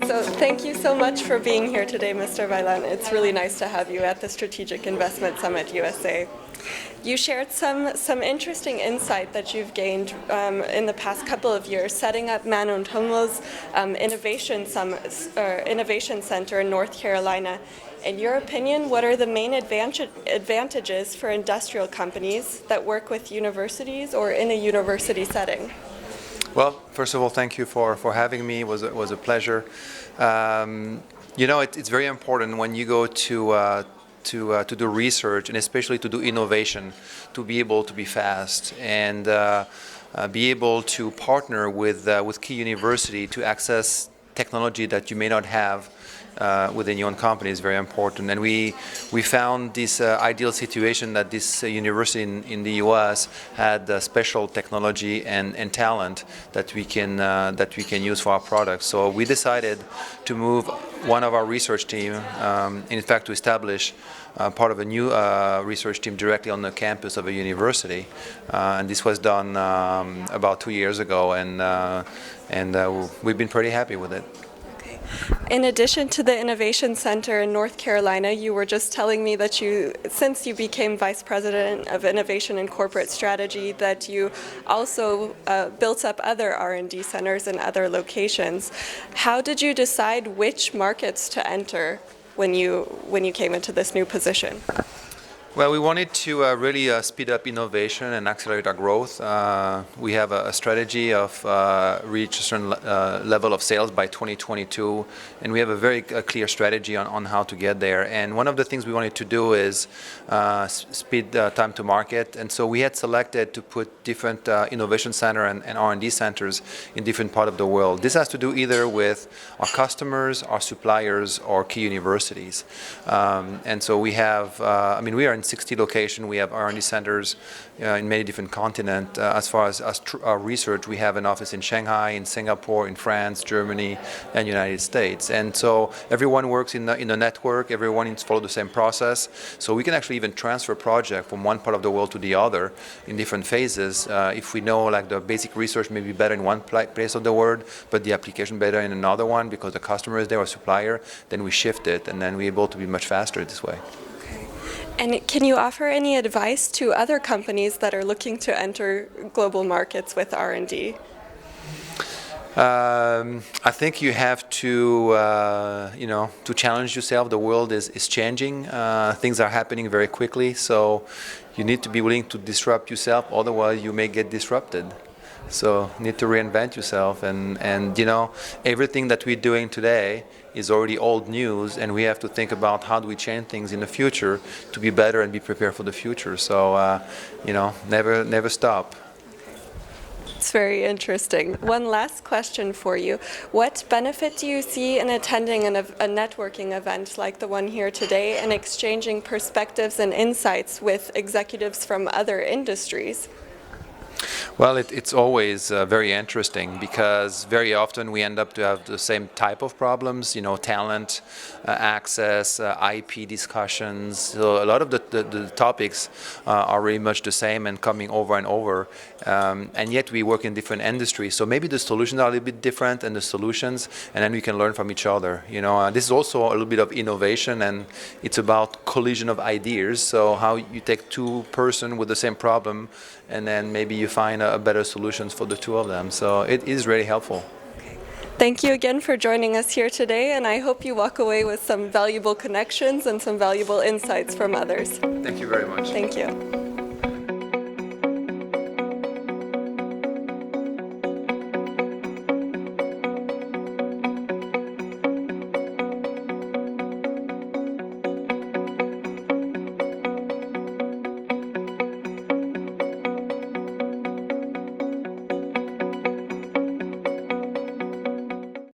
So thank you so much for being here today, Mr. Vaillant. It's really nice to have you at the Strategic Investment Summit USA. You shared some interesting insight that you've gained in the past couple of years, setting up Mann+Hummel's Innovation Center in North Carolina. In your opinion, what are the main advantages for industrial companies that work with universities or in a university setting? Well, first of all, thank you for having me. It was a pleasure. It's very important when you go to do research and especially to do innovation, to be able to be fast and be able to partner with key university to access technology that you may not have within your own company is very important. And we found this ideal situation that this university in the U.S. had special technology and talent that we can use for our products. So we decided to move one of our research team, in fact, to establish part of a new research team directly on the campus of a university, and this was done about 2 years ago, and we've been pretty happy with it. In addition to the Innovation Center in North Carolina, you were just telling me that since you became Vice President of Innovation and Corporate Strategy, that you also built up other R&D centers in other locations. How did you decide which markets to enter when you came into this new position? Well, we wanted to really speed up innovation and accelerate our growth. We have a strategy of reach a certain level of sales by 2022, and we have a very clear strategy on how to get there. And one of the things we wanted to do is speed time to market, and so we had selected to put different innovation center and R&D centers in different parts of the world. This has to do either with our customers, our suppliers, or key universities. And so we have, we are in 60 locations. We have R&D centers in many different continents. As far as our research, we have an office in Shanghai, in Singapore, in France, Germany, and United States. And so everyone works in the network. Everyone needs to follow the same process. So we can actually even transfer project from one part of the world to the other in different phases. If we know like the basic research may be better in one place of the world, but the application better in another one because the customer is there or supplier, then we shift it, and then we're able to be much faster this way. And can you offer any advice to other companies that are looking to enter global markets with R&D? I think you have to, to challenge yourself. The world is changing. Things are happening very quickly, so you need to be willing to disrupt yourself. Otherwise, you may get disrupted. So you need to reinvent yourself, and everything that we're doing today is already old news, and we have to think about how do we change things in the future to be better and be prepared for the future. So never stop. It's very interesting. One last question for you. What benefit do you see in attending a networking event like the one here today and exchanging perspectives and insights with executives from other industries? Well, it's always very interesting because very often we end up to have the same type of problems, talent, access, IP discussions. So a lot of the topics are very much the same and coming over and over, and yet we work in different industries. So maybe the solutions are a little bit different and then we can learn from each other. This is also a little bit of innovation, and it's about collision of ideas. So how you take two persons with the same problem, and then maybe you find a better solutions for the two of them. So it is really helpful. Okay. Thank you again for joining us here today, and I hope you walk away with some valuable connections and some valuable insights from others. Thank you very much. Thank you.